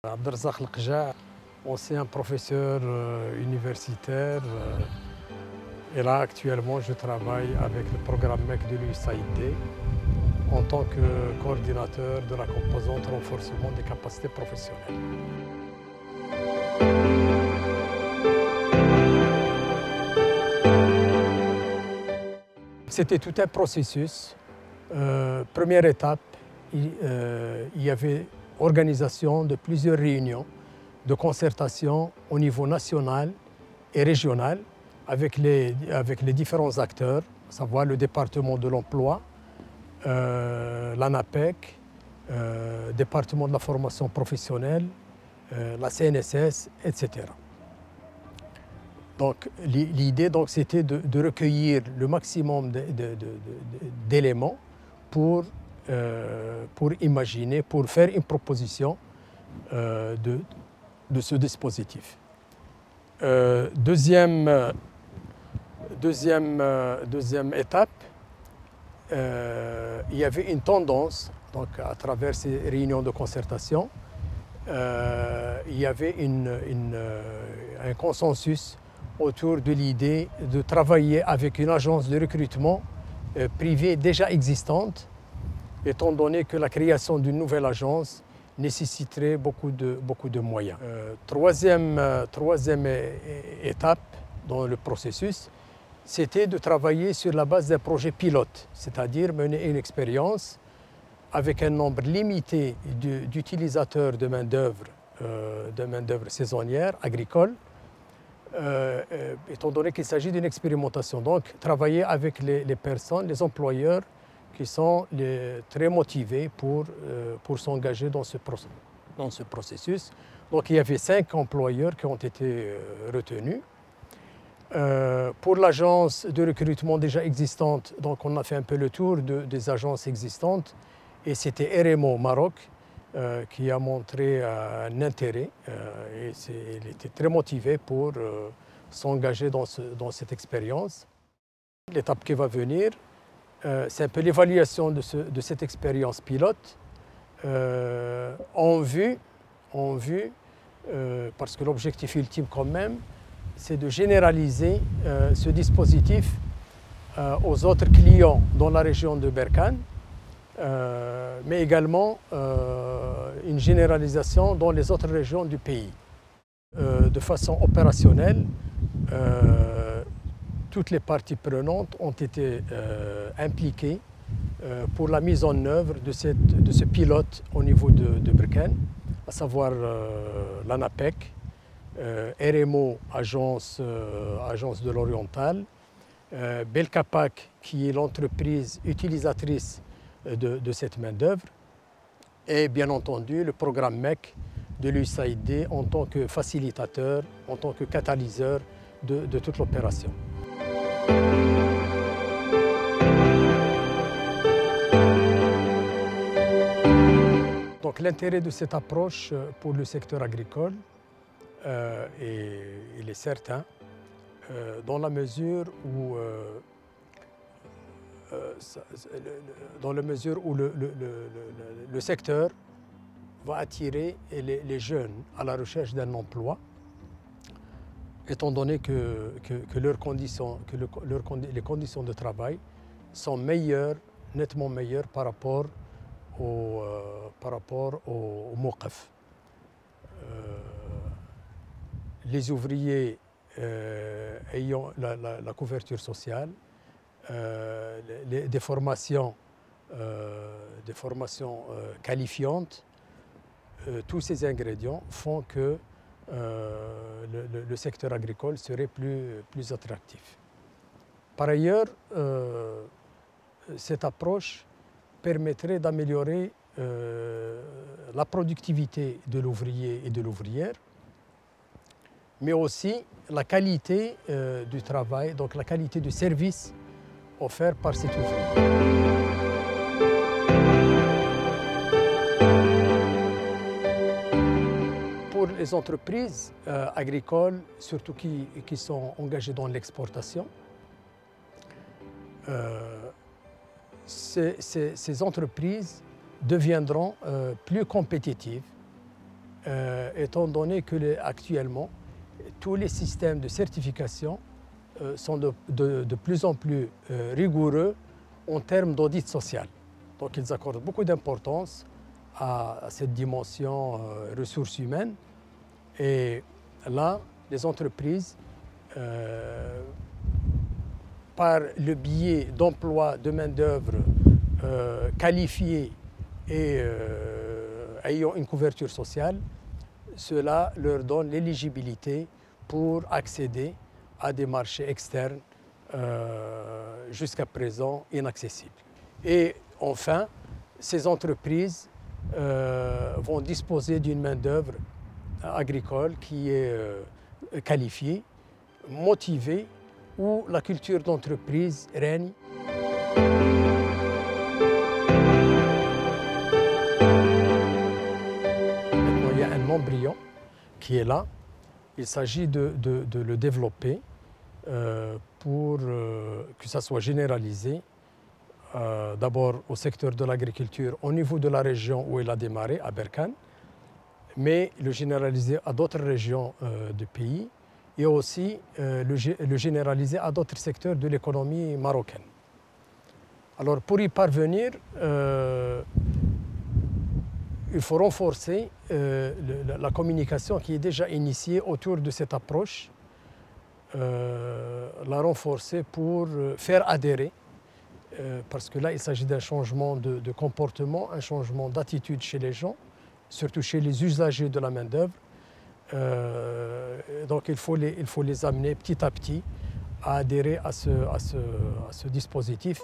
Abdelrazak Lekja, ancien professeur universitaire. Et là, actuellement, je travaille avec le programme MEC de l'USAID en tant que coordinateur de la composante renforcement des capacités professionnelles. C'était tout un processus. Première étape, il y avait organisation de plusieurs réunions de concertation au niveau national et régional avec les différents acteurs, à savoir le département de l'emploi, l'ANAPEC, département de la formation professionnelle, la CNSS, etc. Donc l'idée c'était de recueillir le maximum d'éléments pour imaginer, pour faire une proposition de ce dispositif. Deuxième étape, il y avait une tendance, donc à travers ces réunions de concertation, il y avait un consensus autour de l'idée de travailler avec une agence de recrutement privée déjà existante, étant donné que la création d'une nouvelle agence nécessiterait beaucoup de moyens. Troisième étape dans le processus, c'était de travailler sur la base d'un projet pilote, c'est-à-dire mener une expérience avec un nombre limité d'utilisateurs de main-d'œuvre saisonnière, agricole, étant donné qu'il s'agit d'une expérimentation. Donc, travailler avec les personnes, les employeurs qui sont très motivés pour s'engager dans ce processus. Donc, il y avait 5 employeurs qui ont été retenus. Pour l'agence de recrutement déjà existante, donc on a fait un peu le tour des agences existantes, et c'était RMO Maroc qui a montré un intérêt et il était très motivé pour s'engager dans cette expérience. L'étape qui va venir, c'est un peu l'évaluation de cette expérience pilote en vue, parce que l'objectif ultime quand même, c'est de généraliser ce dispositif aux autres clients dans la région de Berkane, mais également une généralisation dans les autres régions du pays. De façon opérationnelle, toutes les parties prenantes ont été impliquées pour la mise en œuvre de ce pilote au niveau de Berkane, à savoir l'ANAPEC, RMO, agence de l'Oriental, Belcapac, qui est l'entreprise utilisatrice de cette main-d'œuvre, et bien entendu le programme MEC de l'USAID en tant que facilitateur, en tant que catalyseur de toute l'opération. Donc l'intérêt de cette approche pour le secteur agricole, il est certain, dans la mesure où le secteur va attirer les jeunes à la recherche d'un emploi, étant donné que les conditions de travail sont meilleures, nettement meilleures par rapport au Mouqaf. Les ouvriers ayant la couverture sociale, des formations qualifiantes, tous ces ingrédients font que le secteur agricole serait plus attractif. Par ailleurs, cette approche permettrait d'améliorer la productivité de l'ouvrier et de l'ouvrière, mais aussi la qualité du travail, donc la qualité du service offert par cet ouvrier. Pour les entreprises agricoles, surtout qui sont engagées dans l'exportation, ces entreprises deviendront plus compétitives étant donné que actuellement, tous les systèmes de certification sont de plus en plus rigoureux en termes d'audit social. Donc ils accordent beaucoup d'importance à cette dimension ressources humaines. Et là, les entreprises, par le biais d'emploi de main-d'œuvre qualifiée et ayant une couverture sociale, cela leur donne l'éligibilité pour accéder à des marchés externes jusqu'à présent inaccessibles. Et enfin, ces entreprises vont disposer d'une main-d'œuvre agricole qui est qualifiée, motivée, où la culture d'entreprise règne. Maintenant, il y a un embryon qui est là. Il s'agit de le développer pour que ça soit généralisé, d'abord au secteur de l'agriculture au niveau de la région où il a démarré, à Berkane, mais le généraliser à d'autres régions du pays et aussi le généraliser à d'autres secteurs de l'économie marocaine. Alors pour y parvenir, il faut renforcer la communication qui est déjà initiée autour de cette approche, la renforcer pour faire adhérer, parce que là il s'agit d'un changement de comportement, un changement d'attitude chez les gens, surtout chez les usagers de la main-d'œuvre. Donc il faut les amener petit à petit à adhérer à ce dispositif.